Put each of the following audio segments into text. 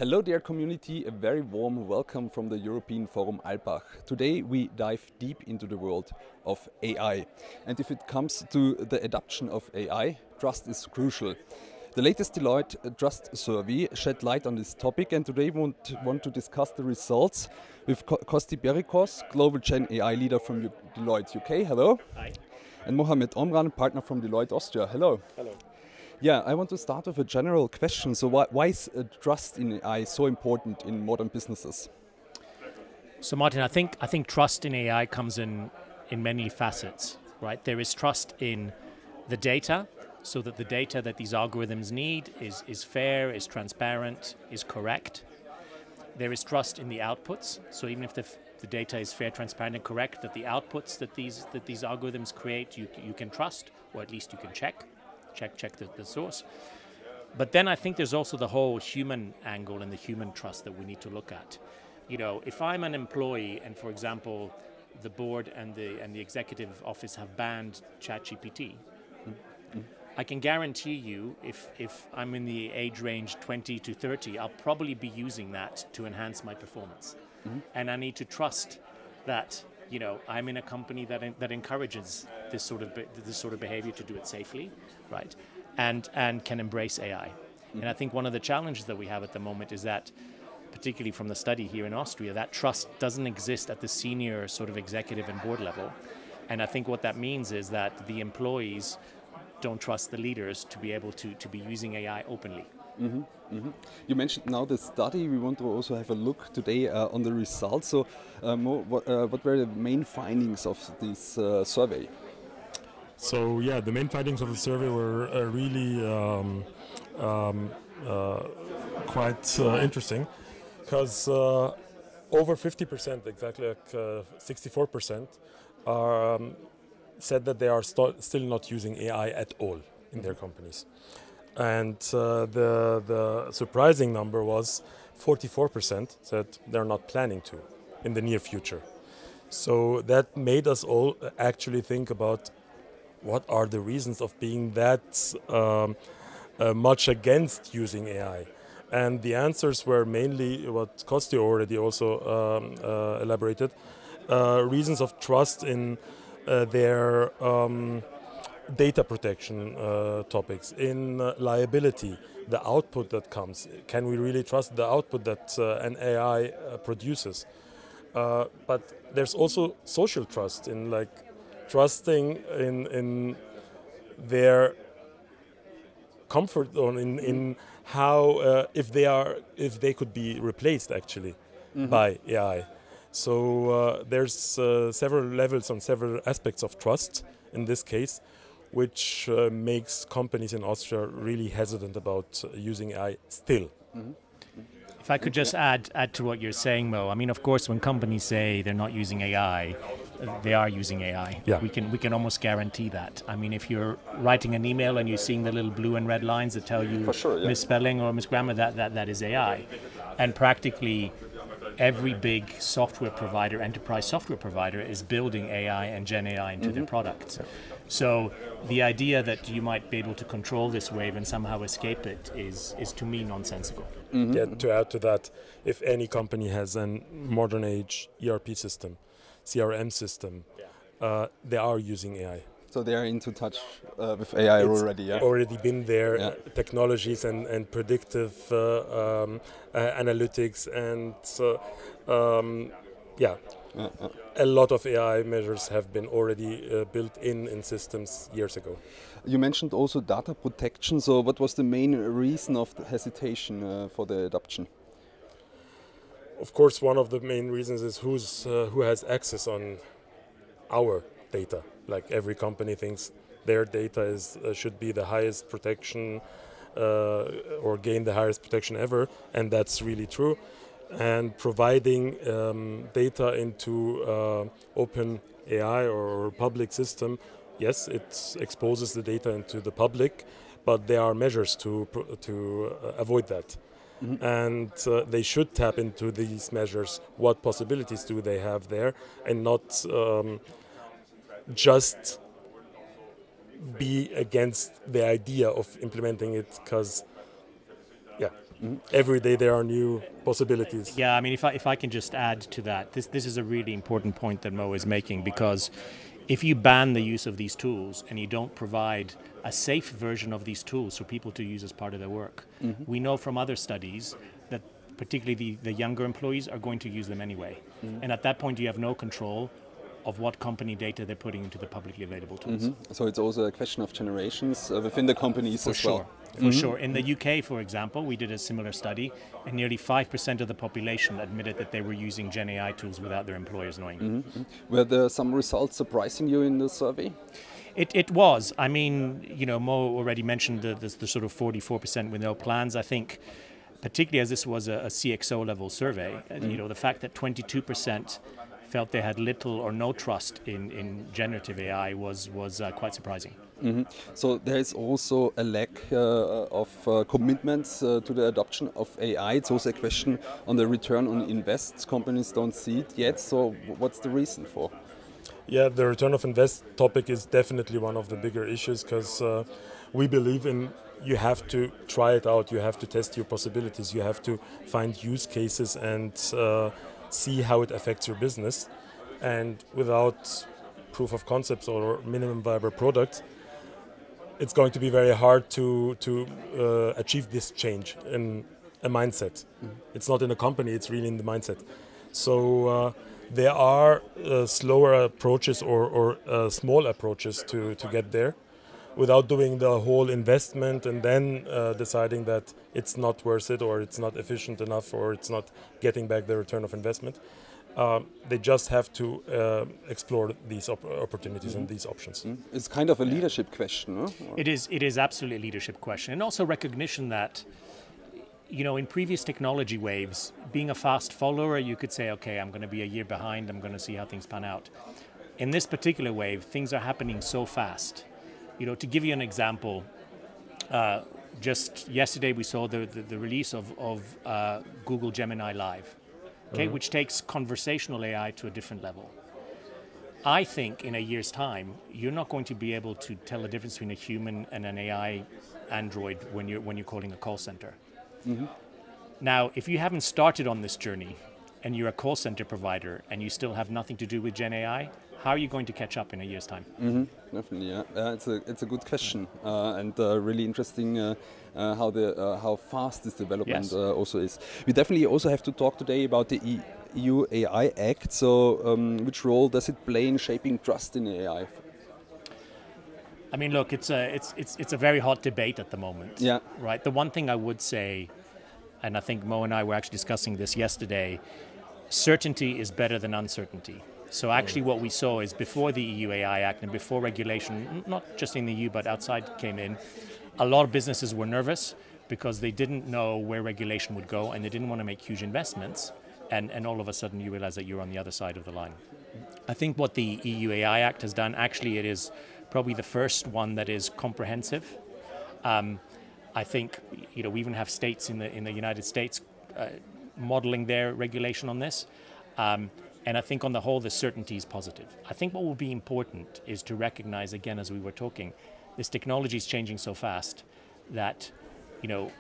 Hello dear community, a very warm welcome from the European Forum Alpbach. Today we dive deep into the world of AI. And if it comes to the adoption of AI, trust is crucial. The latest Deloitte Trust Survey shed light on this topic, and today we want to discuss the results with Costi Perricos, Global Gen AI Leader from Deloitte UK. Hello. Hi. And Mohamed Omran, Partner from Deloitte Austria. Hello. Hello. Yeah, I want to start with a general question. So why is trust in AI so important in modern businesses? So Martin, I think trust in AI comes in many facets, right? There is trust in the data, so that the data that these algorithms need is fair, is transparent, is correct. There is trust in the outputs, so even if the data is fair, transparent, and correct, that the outputs that these algorithms create, you can trust, or at least you can check the source. But then I think there's also the whole human angle and the human trust that we need to look at. You know, if I'm an employee and, for example, the board and the executive office have banned ChatGPT, I can guarantee you if I'm in the age range 20 to 30, I'll probably be using that to enhance my performance. And I need to trust that, you know, I'm in a company that encourages this sort of behavior to do it safely, right? And can embrace AI. And I think one of the challenges that we have at the moment is that, particularly from the study here in Austria, that trust doesn't exist at the senior sort of executive and board level. And I think what that means is that the employees don't trust the leaders to be able to be using AI openly. You mentioned now the study. We want to also have a look today on the results. So Mo, what were the main findings of this survey? So yeah, the main findings of the survey were really quite interesting, because over 50%, exactly like 64%, said that they are still not using AI at all in their companies. And the surprising number was 44% said they're not planning to in the near future. So that made us all actually think about what are the reasons of being that much against using AI. And the answers were mainly what Costi already also elaborated, reasons of trust in their data protection topics, in liability, the output that comes. Can we really trust the output that an AI produces? But there's also social trust, in like trusting in their comfort, or in how if they could be replaced actually by AI. So there's several levels on several aspects of trust in this case, which makes companies in Austria really hesitant about using AI still. If I could just add to what you're saying, Mo. I mean, of course, when companies say they're not using AI, they are using AI. Yeah. We can almost guarantee that. I mean, if you're writing an email and you're seeing the little blue and red lines that tell you misspelling or misgrammar, that is AI. And practically every big software provider, enterprise software provider, is building AI and Gen AI into their products. So the idea that you might be able to control this wave and somehow escape it is to me nonsensical. Yeah, to add to that, if any company has a modern age ERP system, CRM system, they are using AI. So they are into touch with AI already, yeah? Already been there, technologies and predictive analytics, and a lot of AI measures have been already built in systems years ago. You mentioned also data protection. So what was the main reason of the hesitation for the adoption? Of course, one of the main reasons is who has access on our data. Like every company thinks their data should be the highest protection or gain the highest protection ever, and that's really true. And providing data into open AI or public system, yes, it exposes the data into the public, but there are measures to avoid that. And they should tap into these measures. What possibilities do they have there, and not just be against the idea of implementing it, because Every day there are new possibilities. Yeah, I mean, if I can just add to that, this is a really important point that Mo is making, because if you ban the use of these tools and you don't provide a safe version of these tools for people to use as part of their work, we know from other studies that particularly the younger employees are going to use them anyway. And at that point you have no control of what company data they're putting into the publicly available tools. So it's also a question of generations within the companies as well. For sure. In the UK, for example, we did a similar study, and nearly 5% of the population admitted that they were using Gen AI tools without their employers knowing. Were there some results surprising you in the survey? It was. I mean, you know, Mo already mentioned the sort of 44% with no plans. I think, particularly as this was a CXO level survey, you know, the fact that 22% felt they had little or no trust in generative AI was quite surprising. So there is also a lack of commitments to the adoption of AI. It's also a question on the return on invest. Companies don't see it yet. So what's the reason for? Yeah, the return of invest topic is definitely one of the bigger issues, because we believe in you have to try it out, you have to test your possibilities, you have to find use cases and see how it affects your business. And without proof of concepts or minimum viable products, it's going to be very hard to achieve this change in a mindset. It's not in a company, it's really in the mindset. So there are slower approaches or small approaches to get there without doing the whole investment and then deciding that it's not worth it or it's not efficient enough or it's not getting back the return of investment. They just have to explore these opportunities and these options. It's kind of a leadership question, no? It is absolutely a leadership question, and also recognition that, you know, in previous technology waves, being a fast follower, you could say, okay, I'm going to be a year behind, I'm going to see how things pan out. In this particular wave, things are happening so fast. You know, to give you an example, just yesterday we saw the release of Google Gemini Live. Okay, which takes conversational AI to a different level. I think in a year's time, you're not going to be able to tell the difference between a human and an AI android when you're calling a call center. Now, if you haven't started on this journey and you're a call center provider and you still have nothing to do with Gen AI, how are you going to catch up in a year's time? Definitely, yeah. It's a good question and really interesting how fast this development also is. We definitely also have to talk today about the EU AI Act. So, which role does it play in shaping trust in AI? I mean, look, it's a very hot debate at the moment. Yeah. Right. The one thing I would say, and I think Mo and I were actually discussing this yesterday, certainty is better than uncertainty. So actually what we saw is before the EU AI Act and before regulation, not just in the EU but outside came in, a lot of businesses were nervous because they didn't know where regulation would go and they didn't want to make huge investments, and all of a sudden you realize that you're on the other side of the line. I think what the EU AI Act has done, actually it is probably the first one that is comprehensive. I think, you know, we even have states in the United States modeling their regulation on this. And I think on the whole, the certainty is positive. I think what will be important is to recognize, again, as we were talking, this technology is changing so fast that, you know,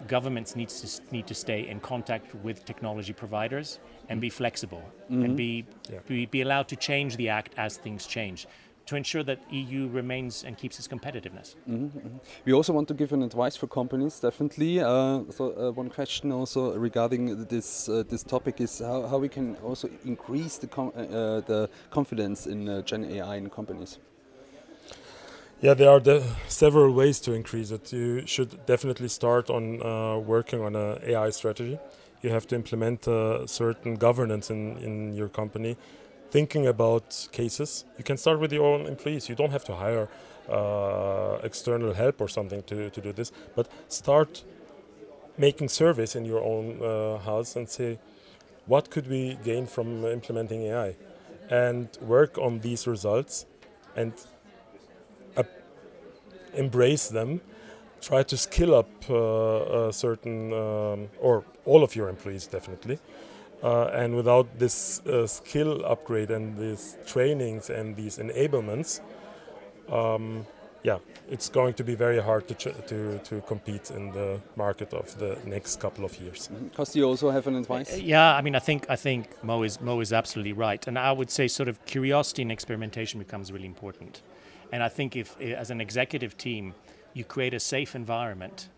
governments need to stay in contact with technology providers and be flexible and be allowed to change the act as things change, to ensure that EU remains and keeps its competitiveness. We also want to give an advice for companies, definitely. One question also regarding this topic is how we can also increase the confidence in Gen AI in companies. Yeah, there are several ways to increase it. You should definitely start on working on an AI strategy. You have to implement certain governance in your company. Thinking about cases, you can start with your own employees. You don't have to hire external help or something to do this, but start making surveys in your own house and say, what could we gain from implementing AI? And work on these results and embrace them. Try to skill up certain, or all of your employees definitely. And without this skill upgrade and these trainings and these enablements, yeah, it's going to be very hard to compete in the market of the next couple of years. Costi, you also have an advice? Yeah, I mean, I think Mo is absolutely right, and I would say sort of curiosity and experimentation becomes really important. And I think if, as an executive team, you create a safe environment,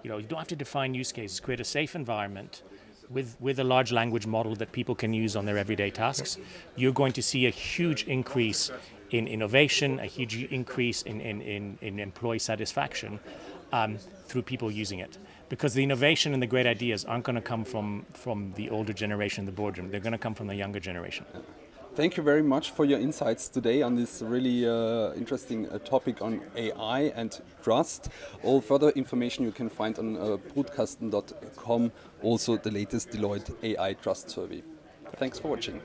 you don't have to define use cases. Create a safe environment with a large language model that people can use on their everyday tasks. You're going to see a huge increase in innovation, a huge increase in employee satisfaction through people using it. Because the innovation and the great ideas aren't going to come from the older generation in the boardroom. They're going to come from the younger generation. Thank you very much for your insights today on this really interesting topic on AI and trust. All further information you can find on brutkasten.com, also the latest Deloitte AI Trust Survey. Thanks for watching.